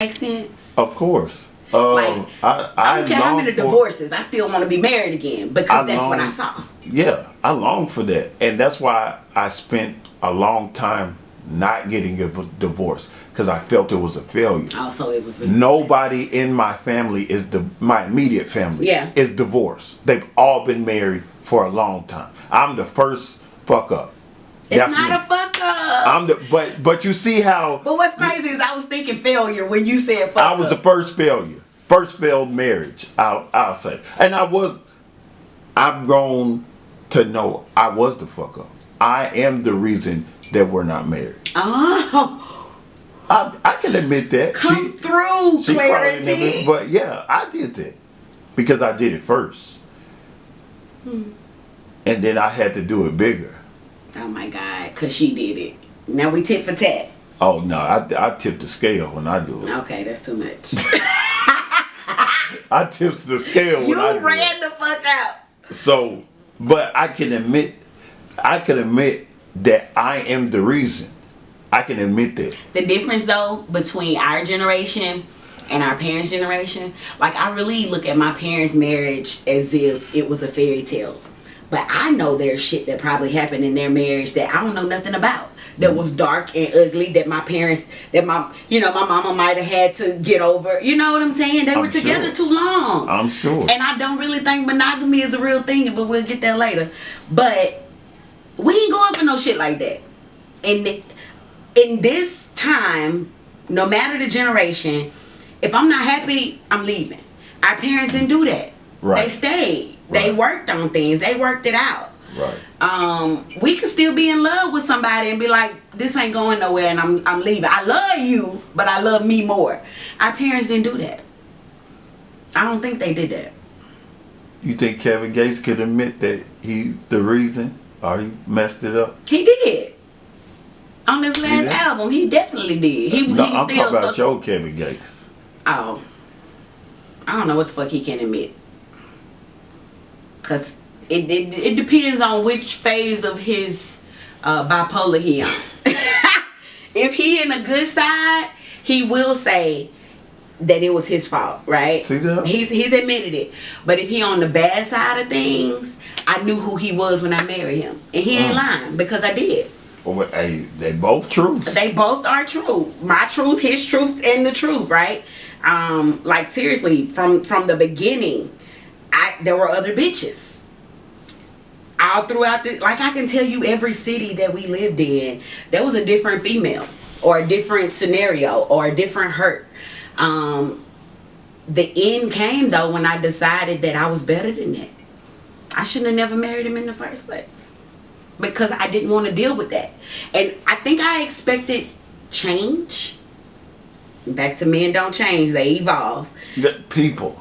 Makes sense. Of course. Like, I don't care how many long for- divorces, I still want to be married again because that's what I saw. Yeah, I long for that, and that's why I spent a long time not getting a divorce, because I felt it was a failure. Also, it was Nobody in my family my immediate family is divorced. They've all been married for a long time. I'm the first fuck up. It's not a fuck up. But you see how. But what's crazy is I was thinking failure when you said fuck up. I was the first failure, first failed marriage. I'll say, and I've grown to know I was the fuck up. I am the reason that we're not married. Oh, I can admit that. Come through, clarity. But yeah, I did that because I did it first, and then I had to do it bigger. Oh my God, because she did it. Now we tit for tat. Oh no, I tip the scale when I do it. Okay, that's too much. I tipped the scale when I do it. You ran the fuck out. So, but I can admit that I am the reason. I can admit that. The difference though between our generation and our parents' generation, like I really look at my parents' marriage as if it was a fairy tale. But I know there's shit that probably happened in their marriage that I don't know nothing about. That was dark and ugly, that my parents, my mama might have had to get over. You know what I'm saying? They were together too long. I'm sure. And I don't really think monogamy is a real thing, but we'll get there later. But we ain't going for no shit like that. And in this time, no matter the generation, if I'm not happy, I'm leaving. Our parents didn't do that. Right. They stayed. Right. They worked on things. They worked it out. Right. We can still be in love with somebody and be like, this ain't going nowhere and I'm leaving. I love you, but I love me more. Our parents didn't do that. I don't think they did that. You think Kevin Gates could admit that he's the reason or he messed it up? He did. On this last album, he definitely did. I'm talking about your Kevin Gates. Oh. I don't know what the fuck he can admit. Because it depends on which phase of his bipolar he on. If he in a good side, he will say that it was his fault, right? See that? He's admitted it. But if he on the bad side of things, I knew who he was when I married him. And he ain't lying, because I did. Well, hey, they both true. They both are true. My truth, his truth, and the truth, right? Like seriously, from the beginning, there were other bitches all throughout like I can tell you every city that we lived in, there was a different female or a different scenario or a different hurt. The end came though when I decided that I was better than that. I shouldn't have never married him in the first place because I didn't want to deal with that. And I think I expected change. Back to men don't change, they evolve. People,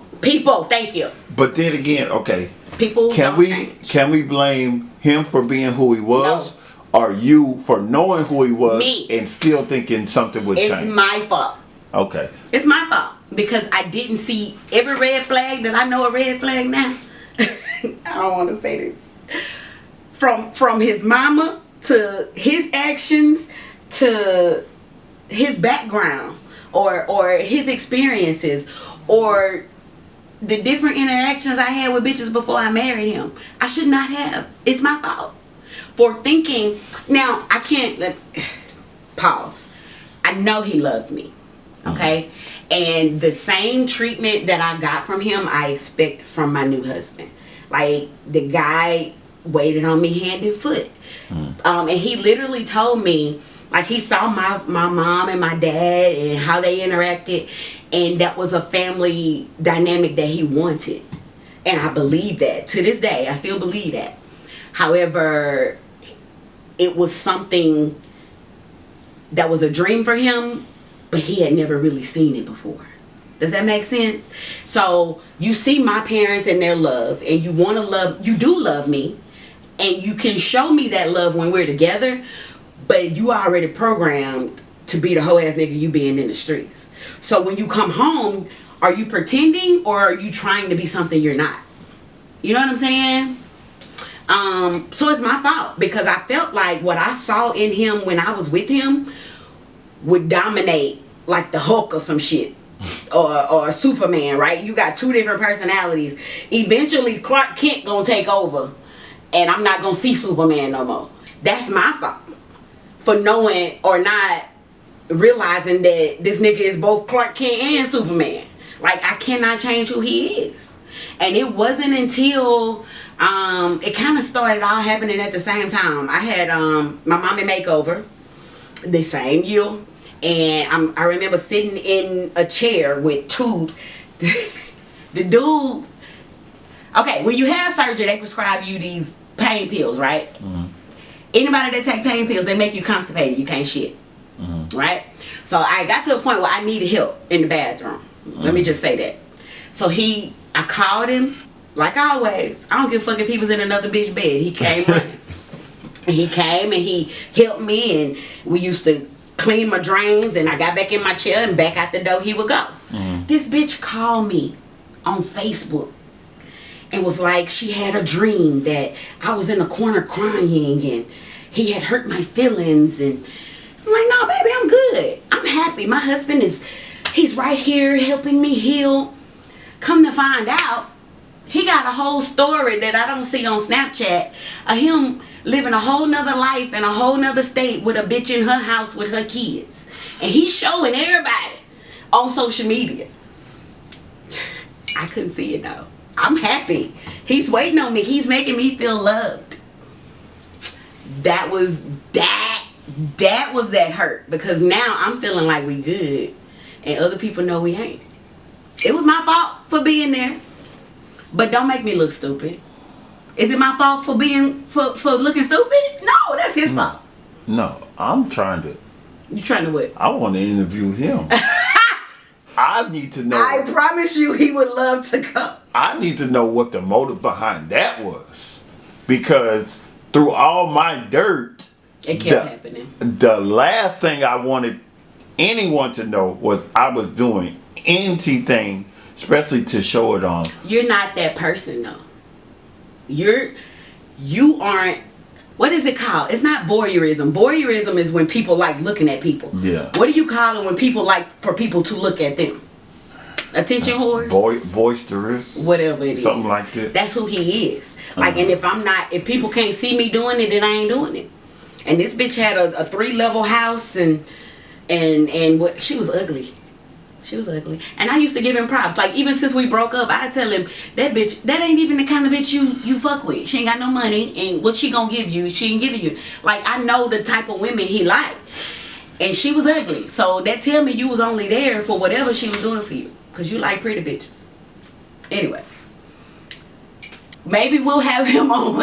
thank you. But then again, okay. People don't change. Can we blame him for being who he was? No. Or you for knowing who he was Me. and still thinking something would change? It's my fault. Okay. It's my fault. Because I didn't see every red flag that I know a red flag now. I don't want to say this. From his mama to his actions to his background or his experiences or the different interactions I had with bitches before I married him. I should not have. It's my fault for thinking. Now I can't pause. I know he loved me, okay, and the same treatment that I got from him I expect from my new husband. Like the guy waited on me hand and foot, and he literally told me, like, he saw my mom and my dad and how they interacted, and that was a family dynamic that he wanted. And I believe that. To this day, I still believe that. However, it was something that was a dream for him, but he had never really seen it before. Does that make sense? So you see my parents and their love, and you want to love, you do love me, and you can show me that love when we're together, but you already programmed to be the whole ass nigga you being in the streets. So when you come home, are you pretending or are you trying to be something you're not? You know what I'm saying? So it's my fault because I felt like what I saw in him when I was with him would dominate like the Hulk or some shit. Or Superman, right? You got two different personalities. Eventually Clark Kent gonna take over, and I'm not gonna see Superman no more. That's my fault for knowing or not realizing that this nigga is both Clark Kent and Superman. Like, I cannot change who he is. And it wasn't until it kind of started all happening at the same time. I had my mommy makeover the same year. And I remember sitting in a chair with tubes. The dude, okay, when you have surgery, they prescribe you these pain pills, right? Mm-hmm. Anybody that take pain pills, they make you constipated. You can't shit, right? So I got to a point where I needed help in the bathroom. Let me just say that. So I called him, like always. I don't give a fuck if he was in another bitch bed. He came running. And he came and he helped me, and we used to clean my drains, and I got back in my chair, and back out the door he would go. This bitch called me on Facebook and was like, she had a dream that I was in a corner crying and he had hurt my feelings. And I'm like, no, baby, I'm good. I'm happy. My husband he's right here helping me heal. Come to find out, he got a whole story that I don't see on Snapchat of him living a whole nother life in a whole nother state with a bitch in her house with her kids. And he's showing everybody on social media. I couldn't see it though. I'm happy. He's waiting on me. He's making me feel loved. That was that hurt, because now I'm feeling like we good and other people know we ain't. It was my fault for being there. But don't make me look stupid. Is it my fault for looking stupid? No, that's his fault. No, I'm trying to. You trying to what? I want to interview him. I need to know. I promise you he would love to come. I need to know what the motive behind that was. Because through all my dirt, it kept happening. The last thing I wanted anyone to know was I was doing anything, especially to show it on. You're not that person though. You aren't. What is it called? It's not voyeurism. Voyeurism is when people like looking at people. Yeah. What do you call it when people like for people to look at them? Attention whores? Boisterous. Whatever it is. Something like that. That's who he is. Like, and if people can't see me doing it, then I ain't doing it. And this bitch had a 3-level house and what, she was ugly. She was ugly. And I used to give him props. Like, even since we broke up, I tell him, that bitch, that ain't even the kind of bitch you fuck with. She ain't got no money. And what she gonna give you, she ain't giving you. Like, I know the type of women he like. And she was ugly. So that tell me you was only there for whatever she was doing for you. Because you like pretty bitches. Anyway. Maybe we'll have him on